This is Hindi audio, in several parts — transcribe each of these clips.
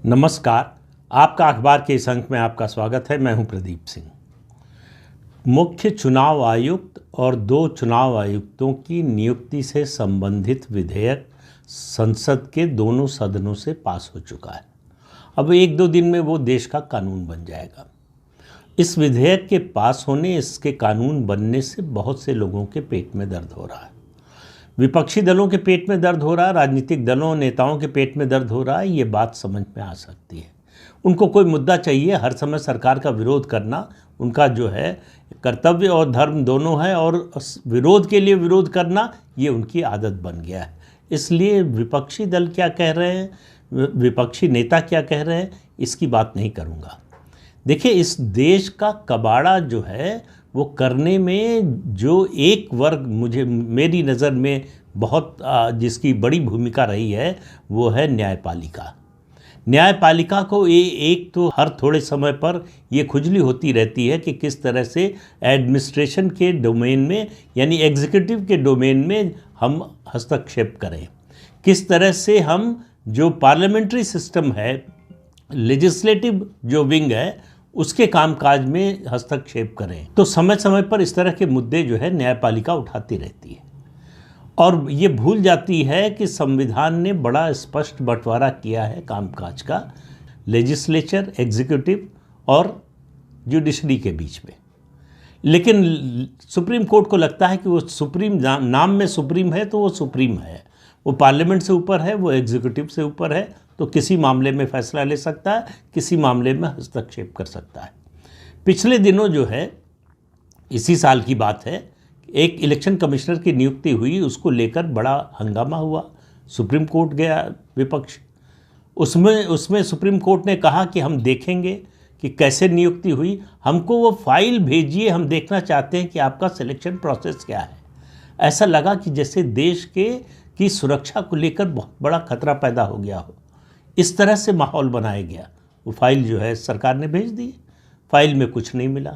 नमस्कार। आपका अखबार के इस अंक में आपका स्वागत है। मैं हूं प्रदीप सिंह। मुख्य चुनाव आयुक्त और 2 चुनाव आयुक्तों की नियुक्ति से संबंधित विधेयक संसद के दोनों सदनों से पास हो चुका है। अब 1-2 दिन में वो देश का कानून बन जाएगा। इस विधेयक के पास होने, इसके कानून बनने से बहुत से लोगों के पेट में दर्द हो रहा है। विपक्षी दलों के पेट में दर्द हो रहा है, राजनीतिक दलों नेताओं के पेट में दर्द हो रहा है। ये बात समझ में आ सकती है। उनको कोई मुद्दा चाहिए, हर समय सरकार का विरोध करना उनका जो है कर्तव्य और धर्म दोनों है, और विरोध के लिए विरोध करना ये उनकी आदत बन गया है। इसलिए विपक्षी दल क्या कह रहे हैं, विपक्षी नेता क्या कह रहे हैं, इसकी बात नहीं करूँगा। देखिए, इस देश का कबाड़ा जो है वो करने में जो एक वर्ग मेरी नज़र में बहुत जिसकी बड़ी भूमिका रही है, वो है न्यायपालिका। न्यायपालिका को एक तो हर थोड़े समय पर ये खुजली होती रहती है कि किस तरह से एडमिनिस्ट्रेशन के डोमेन में, यानी एग्जीक्यूटिव के डोमेन में हम हस्तक्षेप करें, किस तरह से हम जो पार्लियामेंट्री सिस्टम है, लेजिस्लेटिव जो विंग है, उसके कामकाज में हस्तक्षेप करें। तो समय समय पर इस तरह के मुद्दे जो है न्यायपालिका उठाती रहती है, और ये भूल जाती है कि संविधान ने बड़ा स्पष्ट बंटवारा किया है कामकाज का, लेजिस्लेचर, एग्जीक्यूटिव और जुडिशरी के बीच में। लेकिन सुप्रीम कोर्ट को लगता है कि वो सुप्रीम, नाम में सुप्रीम है तो वो सुप्रीम है, वो पार्लियामेंट से ऊपर है, वो एग्जीक्यूटिव से ऊपर है, तो किसी मामले में फैसला ले सकता है, किसी मामले में हस्तक्षेप कर सकता है। पिछले दिनों जो है, इसी साल की बात है, एक इलेक्शन कमिश्नर की नियुक्ति हुई, उसको लेकर बड़ा हंगामा हुआ। सुप्रीम कोर्ट गया विपक्ष, उसमें सुप्रीम कोर्ट ने कहा कि हम देखेंगे कि कैसे नियुक्ति हुई, हमको वो फाइल भेजिए, हम देखना चाहते हैं कि आपका सिलेक्शन प्रोसेस क्या है। ऐसा लगा कि जैसे देश की सुरक्षा को लेकर बहुत बड़ा खतरा पैदा हो गया हो, इस तरह से माहौल बनाया गया। वो फाइल जो है सरकार ने भेज दी, फाइल में कुछ नहीं मिला।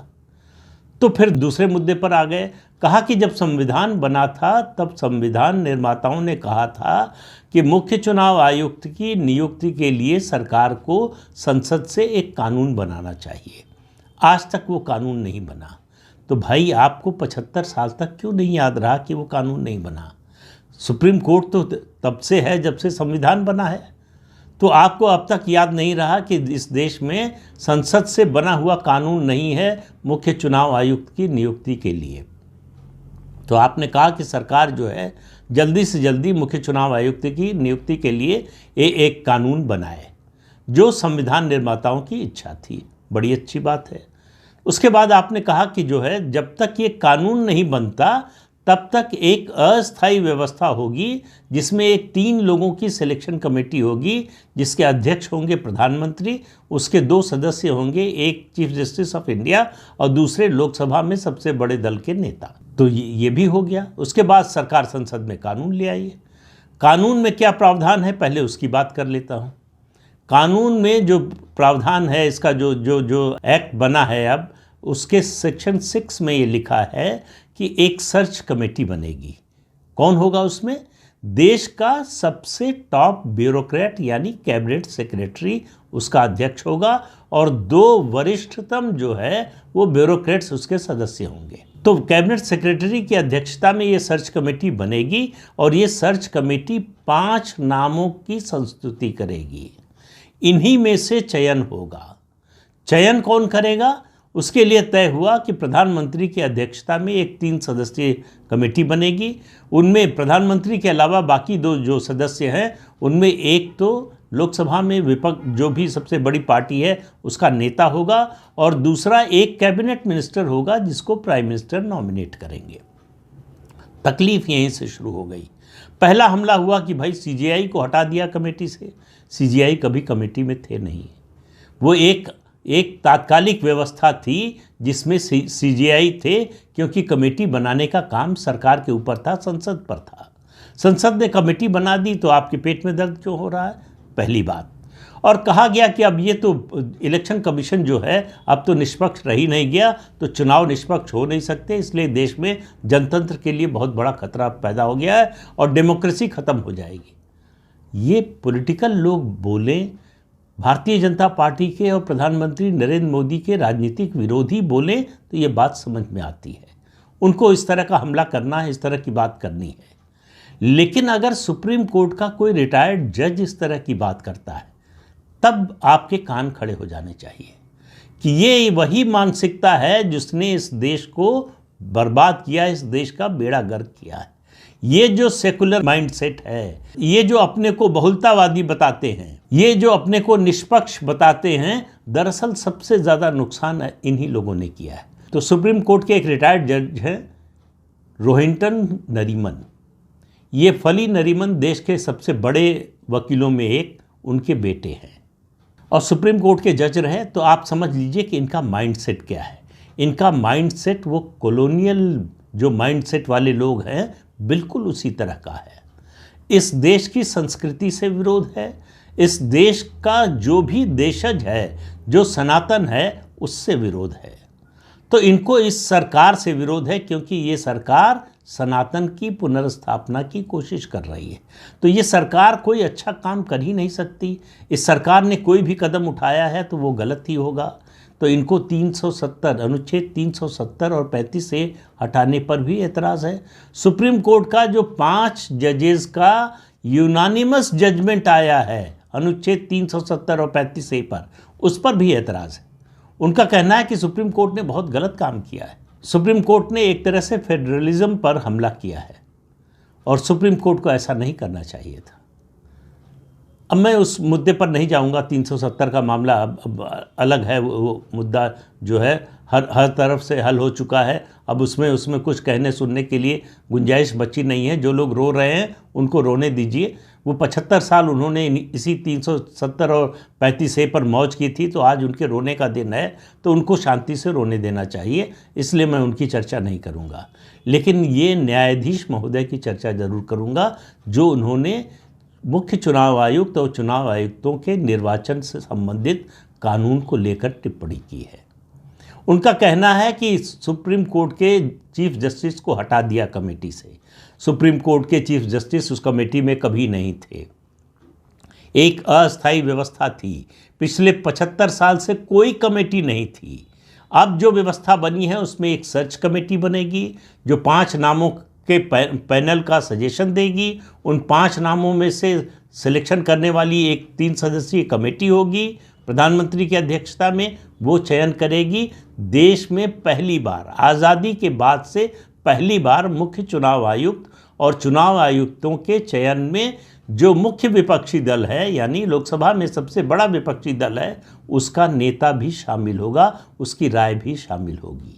तो फिर दूसरे मुद्दे पर आ गए, कहा कि जब संविधान बना था तब संविधान निर्माताओं ने कहा था कि मुख्य चुनाव आयुक्त की नियुक्ति के लिए सरकार को संसद से एक कानून बनाना चाहिए। आज तक वो कानून नहीं बना। तो भाई, आपको 75 साल तक क्यों नहीं याद रहा कि वो कानून नहीं बना? सुप्रीम कोर्ट तो तब से है जब से संविधान बना है। तो आपको अब तक याद नहीं रहा कि इस देश में संसद से बना हुआ कानून नहीं है मुख्य चुनाव आयुक्त की नियुक्ति के लिए। तो आपने कहा कि सरकार जो है जल्दी से जल्दी मुख्य चुनाव आयुक्त की नियुक्ति के लिए एक कानून बनाए, जो संविधान निर्माताओं की इच्छा थी। बड़ी अच्छी बात है। उसके बाद आपने कहा कि जो है, जब तक ये कानून नहीं बनता तब तक एक अस्थायी व्यवस्था होगी, जिसमें एक 3 लोगों की सिलेक्शन कमेटी होगी, जिसके अध्यक्ष होंगे प्रधानमंत्री, उसके 2 सदस्य होंगे, एक चीफ जस्टिस ऑफ इंडिया और दूसरे लोकसभा में सबसे बड़े दल के नेता। तो ये भी हो गया। उसके बाद सरकार संसद में कानून ले आई है। कानून में क्या प्रावधान है, पहले उसकी बात कर लेता हूँ। कानून में जो प्रावधान है, इसका जो एक्ट बना है अब, उसके सेक्शन 6 में ये लिखा है कि एक सर्च कमेटी बनेगी। कौन होगा उसमें? देश का सबसे टॉप ब्यूरोक्रेट यानी कैबिनेट सेक्रेटरी उसका अध्यक्ष होगा, और 2 वरिष्ठतम जो है वो ब्यूरोक्रेट्स उसके सदस्य होंगे। तो कैबिनेट सेक्रेटरी की अध्यक्षता में ये सर्च कमेटी बनेगी, और ये सर्च कमेटी 5 नामों की संस्तुति करेगी। इन्हीं में से चयन होगा। चयन कौन करेगा? उसके लिए तय हुआ कि प्रधानमंत्री की अध्यक्षता में एक 3 सदस्यीय कमेटी बनेगी। उनमें प्रधानमंत्री के अलावा बाकी 2 जो सदस्य हैं, उनमें एक तो लोकसभा में विपक्ष जो भी सबसे बड़ी पार्टी है उसका नेता होगा, और दूसरा एक कैबिनेट मिनिस्टर होगा जिसको प्राइम मिनिस्टर नॉमिनेट करेंगे। तकलीफ यहीं से शुरू हो गई। पहला हमला हुआ कि भाई सीजेआई को हटा दिया कमेटी से। सीजेआई कभी कमेटी में थे नहीं। वो एक तात्कालिक व्यवस्था थी जिसमें सीजेआई थे, क्योंकि कमेटी बनाने का काम सरकार के ऊपर था, संसद पर था। संसद ने कमेटी बना दी, तो आपके पेट में दर्द क्यों हो रहा है? पहली बात। और कहा गया कि अब ये तो इलेक्शन कमीशन जो है अब तो निष्पक्ष रह ही नहीं गया, तो चुनाव निष्पक्ष हो नहीं सकते, इसलिए देश में जनतंत्र के लिए बहुत बड़ा खतरा पैदा हो गया है और डेमोक्रेसी खत्म हो जाएगी। ये पॉलिटिकल लोग बोलें, भारतीय जनता पार्टी के और प्रधानमंत्री नरेंद्र मोदी के राजनीतिक विरोधी बोले तो ये बात समझ में आती है, उनको इस तरह का हमला करना है, इस तरह की बात करनी है। लेकिन अगर सुप्रीम कोर्ट का कोई रिटायर्ड जज इस तरह की बात करता है, तब आपके कान खड़े हो जाने चाहिए कि ये वही मानसिकता है जिसने इस देश को बर्बाद किया, इस देश का बेड़ा गर्क किया है। ये जो सेकुलर माइंडसेट है, ये जो अपने को बहुलतावादी बताते हैं, ये जो अपने को निष्पक्ष बताते हैं, दरअसल सबसे ज़्यादा नुकसान इन्हीं लोगों ने किया है। तो सुप्रीम कोर्ट के एक रिटायर्ड जज हैं रोहिंटन नरीमन। ये फली नरीमन देश के सबसे बड़े वकीलों में एक उनके बेटे हैं और सुप्रीम कोर्ट के जज रहे। तो आप समझ लीजिए कि इनका माइंडसेट क्या है। इनका माइंडसेट वो कॉलोनियल जो माइंडसेट वाले लोग हैं, बिल्कुल उसी तरह का है। इस देश की संस्कृति से विरोध है, इस देश का जो भी देशज है, जो सनातन है, उससे विरोध है। तो इनको इस सरकार से विरोध है क्योंकि ये सरकार सनातन की पुनर्स्थापना की कोशिश कर रही है। तो ये सरकार कोई अच्छा काम कर ही नहीं सकती। इस सरकार ने कोई भी कदम उठाया है तो वो गलत ही होगा। तो इनको 370 अनुच्छेद 370 और 35 से हटाने पर भी एतराज़ है। सुप्रीम कोर्ट का जो 5 जजेस का यूनानिमस जजमेंट आया है अनुच्छेद 370 और 35 ए पर, उस पर भी एतराज़ है। उनका कहना है कि सुप्रीम कोर्ट ने बहुत गलत काम किया है। सुप्रीम कोर्ट ने एक तरह से फेडरलिज्म पर हमला किया है और सुप्रीम कोर्ट को ऐसा नहीं करना चाहिए था। अब मैं उस मुद्दे पर नहीं जाऊंगा, 370 का मामला अब अलग है। वो मुद्दा जो है हर तरफ से हल हो चुका है। अब उसमें कुछ कहने सुनने के लिए गुंजाइश बची नहीं है। जो लोग रो रहे हैं उनको रोने दीजिए। वो 75 साल उन्होंने इसी 370 और 35 ए पर मौज की थी, तो आज उनके रोने का दिन है, तो उनको शांति से रोने देना चाहिए। इसलिए मैं उनकी चर्चा नहीं करूँगा, लेकिन ये न्यायाधीश महोदय की चर्चा ज़रूर करूँगा जो उन्होंने मुख्य चुनाव आयुक्त और चुनाव आयुक्तों के निर्वाचन से संबंधित कानून को लेकर टिप्पणी की है। उनका कहना है कि सुप्रीम कोर्ट के चीफ जस्टिस को हटा दिया कमेटी से। सुप्रीम कोर्ट के चीफ जस्टिस उस कमेटी में कभी नहीं थे। एक अस्थायी व्यवस्था थी। पिछले 75 साल से कोई कमेटी नहीं थी। अब जो व्यवस्था बनी है उसमें एक सर्च कमेटी बनेगी जो 5 नामों के पैनल का सजेशन देगी। उन 5 नामों में से सिलेक्शन करने वाली एक 3 सदस्यीय कमेटी होगी प्रधानमंत्री की अध्यक्षता में। वो चयन करेगी। देश में पहली बार, आज़ादी के बाद से पहली बार, मुख्य चुनाव आयुक्त और चुनाव आयुक्तों के चयन में जो मुख्य विपक्षी दल है, यानी लोकसभा में सबसे बड़ा विपक्षी दल है, उसका नेता भी शामिल होगा, उसकी राय भी शामिल होगी।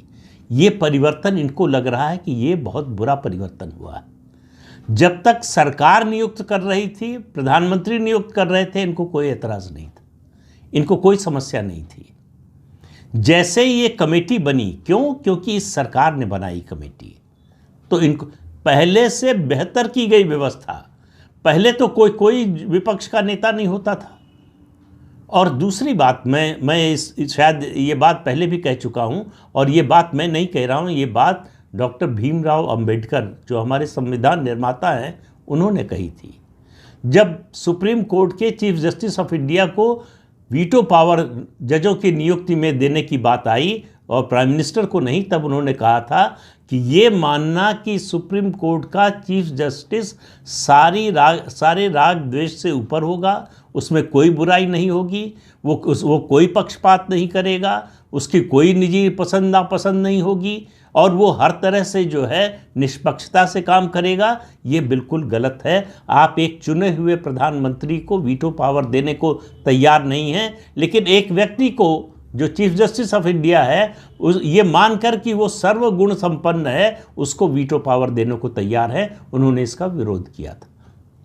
ये परिवर्तन इनको लग रहा है कि ये बहुत बुरा परिवर्तन हुआ है। जब तक सरकार नियुक्त कर रही थी, प्रधानमंत्री नियुक्त कर रहे थे, इनको कोई एतराज़ नहीं था, इनको कोई समस्या नहीं थी। जैसे ये कमेटी बनी, क्योंकि इस सरकार ने बनाई कमेटी, तो इनको पहले से बेहतर की गई व्यवस्था। पहले तो कोई विपक्ष का नेता नहीं होता था। और दूसरी बात, मैं शायद ये बात पहले भी कह चुका हूँ और ये बात मैं नहीं कह रहा हूँ, ये बात डॉक्टर भीमराव अंबेडकर जो हमारे संविधान निर्माता हैं उन्होंने कही थी। जब सुप्रीम कोर्ट के चीफ जस्टिस ऑफ इंडिया को वीटो पावर जजों की नियुक्ति में देने की बात आई और प्राइम मिनिस्टर को नहीं, तब उन्होंने कहा था कि ये मानना कि सुप्रीम कोर्ट का चीफ जस्टिस सारे राग द्वेष से ऊपर होगा, उसमें कोई बुराई नहीं होगी, वो कोई पक्षपात नहीं करेगा, उसकी कोई निजी पसंद नापसंद नहीं होगी और वो हर तरह से जो है निष्पक्षता से काम करेगा, ये बिल्कुल गलत है। आप एक चुने हुए प्रधानमंत्री को वीटो पावर देने को तैयार नहीं हैं, लेकिन एक व्यक्ति को जो चीफ जस्टिस ऑफ इंडिया है ये मानकर कि वो सर्वगुण संपन्न है, उसको वीटो पावर देने को तैयार है। उन्होंने इसका विरोध किया था,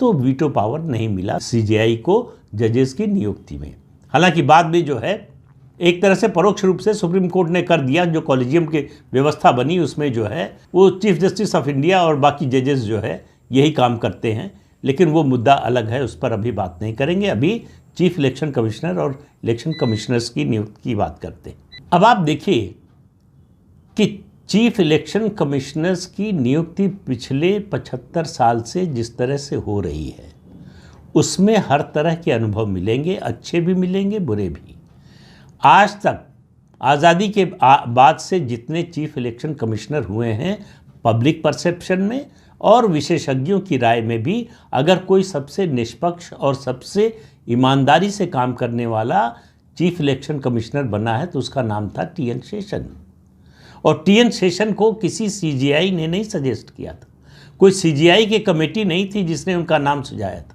तो वीटो पावर नहीं मिला सीजेआई को जजेस की नियुक्ति में। हालांकि बाद में जो है एक तरह से परोक्ष रूप से सुप्रीम कोर्ट ने कर दिया। जो कॉलेजियम की व्यवस्था बनी उसमें जो है वो चीफ जस्टिस ऑफ इंडिया और बाकी जजेस जो है यही काम करते हैं, लेकिन वो मुद्दा अलग है, उस पर अभी बात नहीं करेंगे। अभी चीफ इलेक्शन कमिश्नर और इलेक्शन कमिश्नर्स की नियुक्ति की बात करते हैं। अब आप देखिए कि चीफ इलेक्शन कमिश्नर्स की नियुक्ति पिछले 75 साल से जिस तरह से हो रही है, उसमें हर तरह के अनुभव मिलेंगे, अच्छे भी मिलेंगे, बुरे भी। आज तक आज़ादी के बाद से जितने चीफ इलेक्शन कमिश्नर हुए हैं, पब्लिक परसेप्शन में और विशेषज्ञों की राय में भी, अगर कोई सबसे निष्पक्ष और सबसे ईमानदारी से काम करने वाला चीफ इलेक्शन कमिश्नर बना है तो उसका नाम था टी.एन. शेषन। और टी.एन. शेषन को किसी सीजीआई ने नहीं सजेस्ट किया था, कोई सीजीआई की कमेटी नहीं थी जिसने उनका नाम सुझाया था।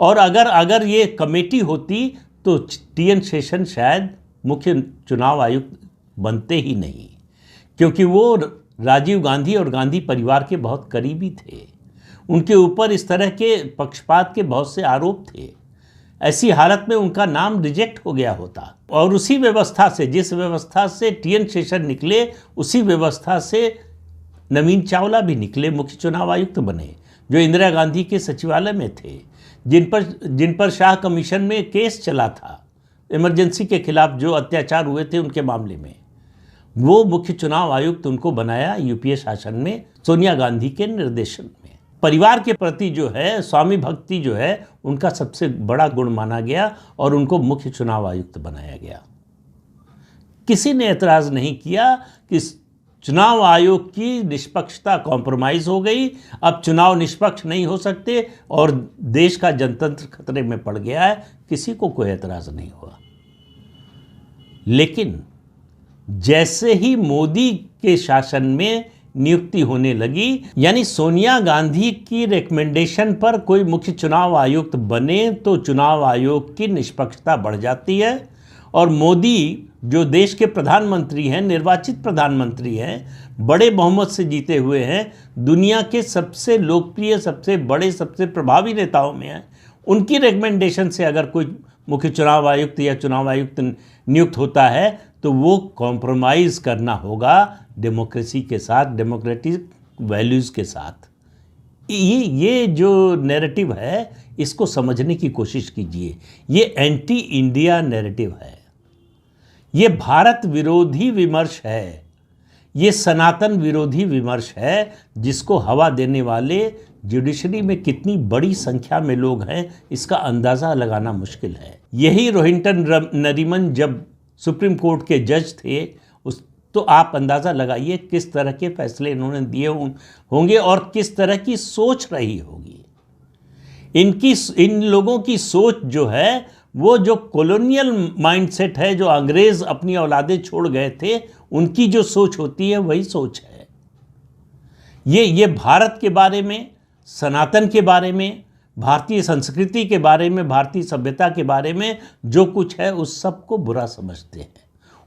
और अगर ये कमेटी होती तो टी.एन. शेषन शायद मुख्य चुनाव आयुक्त बनते ही नहीं, क्योंकि वो राजीव गांधी और गांधी परिवार के बहुत करीबी थे। उनके ऊपर इस तरह के पक्षपात के बहुत से आरोप थे। ऐसी हालत में उनका नाम रिजेक्ट हो गया होता। और उसी व्यवस्था से, जिस व्यवस्था से टी.एन. शेषन निकले, उसी व्यवस्था से नवीन चावला भी निकले, मुख्य चुनाव आयुक्त बने, जो इंदिरा गांधी के सचिवालय में थे, जिन पर शाह कमीशन में केस चला था, इमरजेंसी के खिलाफ जो अत्याचार हुए थे उनके मामले में। वो मुख्य चुनाव आयुक्त उनको बनाया यूपीए शासन में, सोनिया गांधी के निर्देशन में। परिवार के प्रति जो है स्वामी भक्ति जो है उनका सबसे बड़ा गुण माना गया और उनको मुख्य चुनाव आयुक्त बनाया गया। किसी ने एतराज़ नहीं किया कि चुनाव आयोग की निष्पक्षता कॉम्प्रोमाइज़ हो गई, अब चुनाव निष्पक्ष नहीं हो सकते और देश का जनतंत्र खतरे में पड़ गया है। किसी को कोई एतराज़ नहीं हुआ। लेकिन जैसे ही मोदी के शासन में नियुक्ति होने लगी, यानी सोनिया गांधी की रिकमेंडेशन पर कोई मुख्य चुनाव आयुक्त बने तो चुनाव आयोग की निष्पक्षता बढ़ जाती है। और मोदी जो देश के प्रधानमंत्री हैं, निर्वाचित प्रधानमंत्री हैं, बड़े बहुमत से जीते हुए हैं, दुनिया के सबसे लोकप्रिय, सबसे बड़े, सबसे प्रभावी नेताओं में हैं, उनकी रिकमेंडेशन से अगर कोई मुख्य चुनाव आयुक्त या चुनाव आयुक्त नियुक्त होता है तो वो कॉम्प्रोमाइज़ करना होगा डेमोक्रेसी के साथ, डेमोक्रेटिक वैल्यूज़ के साथ। ये जो नैरेटिव है इसको समझने की कोशिश कीजिए। ये एंटी इंडिया नैरेटिव है, ये भारत विरोधी विमर्श है, ये सनातन विरोधी विमर्श है, जिसको हवा देने वाले जुडिशरी में कितनी बड़ी संख्या में लोग हैं इसका अंदाज़ा लगाना मुश्किल है। यही रोहिंटन नरीमन जब सुप्रीम कोर्ट के जज थे, तो आप अंदाज़ा लगाइए किस तरह के फैसले इन्होंने दिए होंगे और किस तरह की सोच रही होगी। इन लोगों की सोच जो है, वो जो कॉलोनियल माइंडसेट है, जो अंग्रेज़ अपनी औलादें छोड़ गए थे, उनकी जो सोच होती है वही सोच है। ये भारत के बारे में, सनातन के बारे में, भारतीय संस्कृति के बारे में, भारतीय सभ्यता के बारे में जो कुछ है उस सब को बुरा समझते हैं,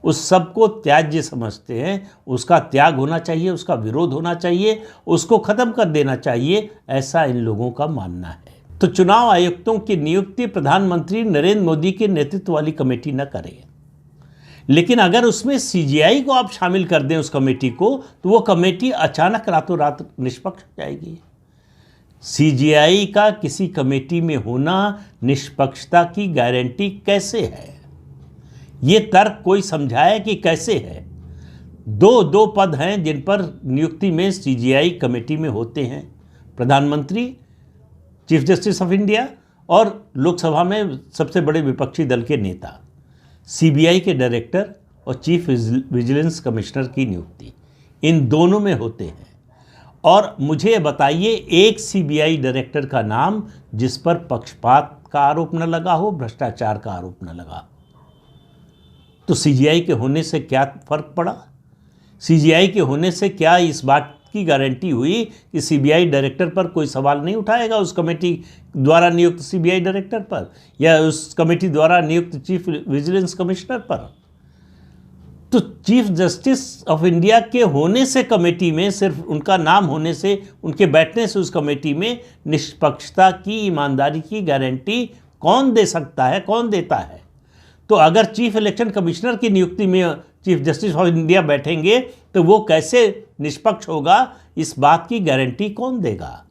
उस सब को त्याज्य समझते हैं। उसका त्याग होना चाहिए, उसका विरोध होना चाहिए, उसको ख़त्म कर देना चाहिए, ऐसा इन लोगों का मानना है। तो चुनाव आयुक्तों की नियुक्ति प्रधानमंत्री नरेंद्र मोदी के नेतृत्व वाली कमेटी न करे, लेकिन अगर उसमें सीजीआई को आप शामिल कर दें उस कमेटी को, तो वो कमेटी अचानक रातों रात निष्पक्ष हो जाएगी। सीजीआई का किसी कमेटी में होना निष्पक्षता की गारंटी कैसे है? ये तर्क कोई समझाए कि कैसे है? दो पद हैं जिन पर नियुक्ति में सीजीआई कमेटी में होते हैं, प्रधानमंत्री, चीफ जस्टिस ऑफ इंडिया, और लोकसभा में सबसे बड़े विपक्षी दल के नेता। सीबीआई के डायरेक्टर और चीफ विजिलेंस कमिश्नर की नियुक्ति इन दोनों में होते हैं। और मुझे बताइए एक सीबीआई डायरेक्टर का नाम जिस पर पक्षपात का आरोप न लगा हो, भ्रष्टाचार का आरोप न लगा। तो सीजीआई के होने से क्या फ़र्क पड़ा? सीजीआई के होने से क्या इस बात की गारंटी हुई कि सीबीआई डायरेक्टर पर कोई सवाल नहीं उठाएगा, उस कमेटी द्वारा नियुक्त सीबीआई डायरेक्टर पर या उस कमेटी द्वारा नियुक्त चीफ विजिलेंस कमिश्नर पर? तो चीफ जस्टिस ऑफ इंडिया के होने से कमेटी में, सिर्फ उनका नाम होने से, उनके बैठने से उस कमेटी में निष्पक्षता की, ईमानदारी की गारंटी कौन दे सकता है, कौन देता है? तो अगर चीफ इलेक्शन कमिश्नर की नियुक्ति में चीफ जस्टिस ऑफ इंडिया बैठेंगे तो वो कैसे निष्पक्ष होगा, इस बात की गारंटी कौन देगा?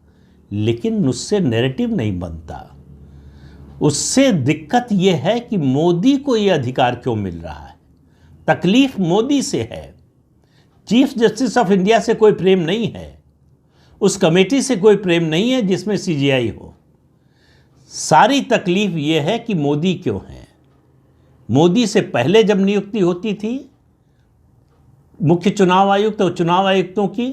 लेकिन उससे नैरेटिव नहीं बनता। उससे दिक्कत ये है कि मोदी को ये अधिकार क्यों मिल रहा है? तकलीफ मोदी से है। चीफ जस्टिस ऑफ इंडिया से कोई प्रेम नहीं है, उस कमेटी से कोई प्रेम नहीं है जिसमें सीजीआई हो। सारी तकलीफ ये है कि मोदी क्यों हैं। मोदी से पहले जब नियुक्ति होती थी मुख्य चुनाव आयुक्त और चुनाव आयुक्तों की,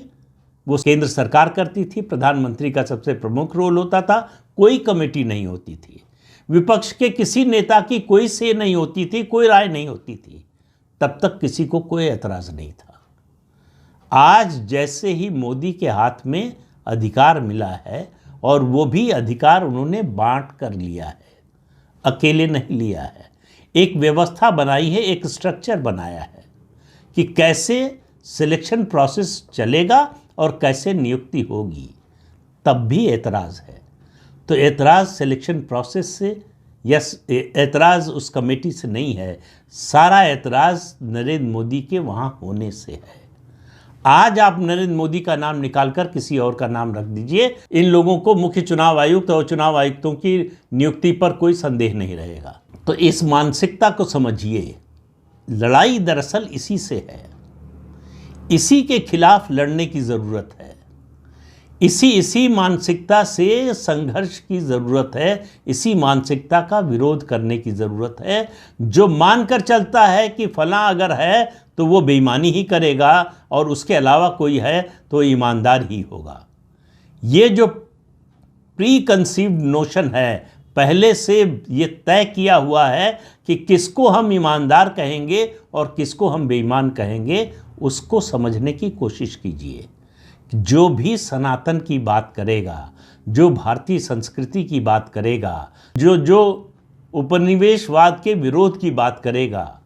वो केंद्र सरकार करती थी, प्रधानमंत्री का सबसे प्रमुख रोल होता था, कोई कमेटी नहीं होती थी, विपक्ष के किसी नेता की कोई से नहीं होती थी, कोई राय नहीं होती थी, तब तक किसी को कोई एतराज़ नहीं था। आज जैसे ही मोदी के हाथ में अधिकार मिला है, और वो भी अधिकार उन्होंने बांट कर लिया है, अकेले नहीं लिया है, एक व्यवस्था बनाई है, एक स्ट्रक्चर बनाया है कि कैसे सिलेक्शन प्रोसेस चलेगा और कैसे नियुक्ति होगी, तब भी एतराज़ है। तो एतराज़ सिलेक्शन प्रोसेस से या एतराज़ उस कमेटी से नहीं है, सारा एतराज़ नरेंद्र मोदी के वहाँ होने से है। आज आप नरेंद्र मोदी का नाम निकालकर किसी और का नाम रख दीजिए, इन लोगों को मुख्य चुनाव आयुक्त और चुनाव आयुक्तों की नियुक्ति पर कोई संदेह नहीं रहेगा। तो इस मानसिकता को समझिए, लड़ाई दरअसल इसी से है, इसी के खिलाफ लड़ने की ज़रूरत है, इसी मानसिकता से संघर्ष की ज़रूरत है, इसी मानसिकता का विरोध करने की ज़रूरत है। जो मानकर चलता है कि फलां अगर है तो वो बेईमानी ही करेगा और उसके अलावा कोई है तो ईमानदार ही होगा, ये जो प्री कंसीव्ड नोशन है, पहले से ये तय किया हुआ है कि किसको हम ईमानदार कहेंगे और किसको हम बेईमान कहेंगे, उसको समझने की कोशिश कीजिए। जो भी सनातन की बात करेगा, जो भारतीय संस्कृति की बात करेगा, जो उपनिवेशवाद के विरोध की बात करेगा,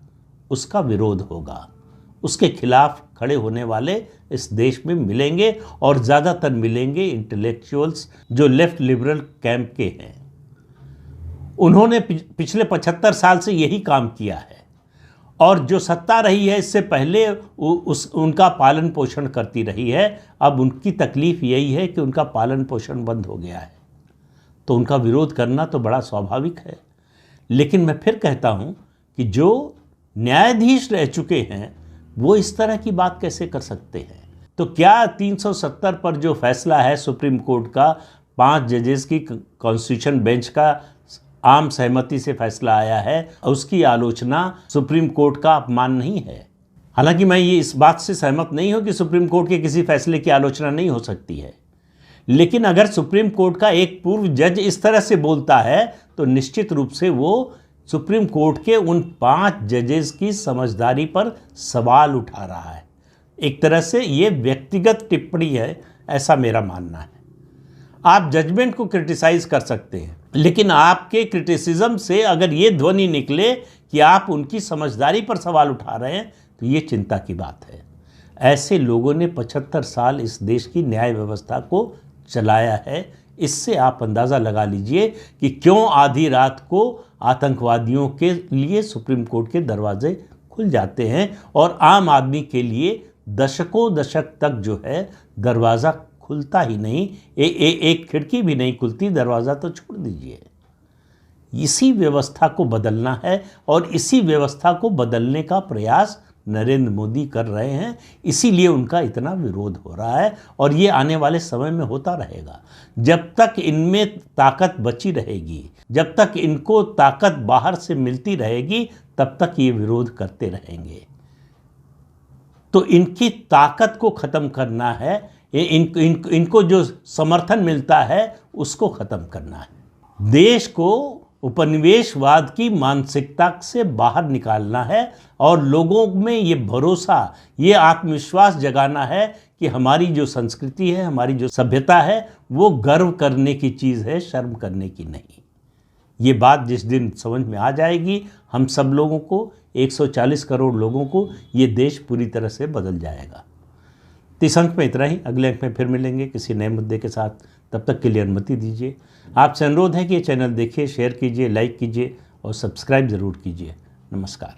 उसका विरोध होगा, उसके खिलाफ खड़े होने वाले इस देश में मिलेंगे, और ज़्यादातर मिलेंगे इंटेलेक्चुअल्स जो लेफ्ट लिबरल कैंप के हैं। उन्होंने पिछले 75 साल से यही काम किया है, और जो सत्ता रही है इससे पहले उनका पालन पोषण करती रही है। अब उनकी तकलीफ यही है कि उनका पालन पोषण बंद हो गया है, तो उनका विरोध करना तो बड़ा स्वाभाविक है। लेकिन मैं फिर कहता हूं कि जो न्यायाधीश रह चुके हैं वो इस तरह की बात कैसे कर सकते हैं। तो क्या 370 पर जो फैसला है सुप्रीम कोर्ट का, 5 जजेस की कॉन्स्टिट्यूशन बेंच का आम सहमति से फैसला आया है, उसकी आलोचना सुप्रीम कोर्ट का अपमान नहीं है। हालांकि मैं ये इस बात से सहमत नहीं हूं कि सुप्रीम कोर्ट के किसी फैसले की आलोचना नहीं हो सकती है, लेकिन अगर सुप्रीम कोर्ट का एक पूर्व जज इस तरह से बोलता है तो निश्चित रूप से वो सुप्रीम कोर्ट के उन 5 जजेस की समझदारी पर सवाल उठा रहा है। एक तरह से ये व्यक्तिगत टिप्पणी है, ऐसा मेरा मानना है। आप जजमेंट को क्रिटिसाइज कर सकते हैं, लेकिन आपके क्रिटिसिज्म से अगर ये ध्वनि निकले कि आप उनकी समझदारी पर सवाल उठा रहे हैं तो ये चिंता की बात है। ऐसे लोगों ने 75 साल इस देश की न्याय व्यवस्था को चलाया है। इससे आप अंदाज़ा लगा लीजिए कि क्यों आधी रात को आतंकवादियों के लिए सुप्रीम कोर्ट के दरवाजे खुल जाते हैं और आम आदमी के लिए दशकों दशक तक जो है दरवाज़ा खुलता ही नहीं, एक खिड़की भी नहीं खुलती, दरवाज़ा तो छोड़ दीजिए। इसी व्यवस्था को बदलना है, और इसी व्यवस्था को बदलने का प्रयास नरेंद्र मोदी कर रहे हैं, इसीलिए उनका इतना विरोध हो रहा है, और ये आने वाले समय में होता रहेगा। जब तक इनमें ताकत बची रहेगी, जब तक इनको ताकत बाहर से मिलती रहेगी, तब तक ये विरोध करते रहेंगे। तो इनकी ताकत को ख़त्म करना है, इनको जो समर्थन मिलता है उसको ख़त्म करना है। देश को उपनिवेशवाद की मानसिकता से बाहर निकालना है, और लोगों में ये भरोसा, ये आत्मविश्वास जगाना है कि हमारी जो संस्कृति है, हमारी जो सभ्यता है, वो गर्व करने की चीज़ है, शर्म करने की नहीं। ये बात जिस दिन समझ में आ जाएगी, हम सब लोगों को, 140 करोड़ लोगों को, ये देश पूरी तरह से बदल जाएगा। इस अंक में इतना ही। अगले अंक में फिर मिलेंगे किसी नए मुद्दे के साथ। तब तक के लिए अनुमति दीजिए। आपसे अनुरोध है कि ये चैनल देखिए, शेयर कीजिए, लाइक कीजिए और सब्सक्राइब ज़रूर कीजिए। नमस्कार।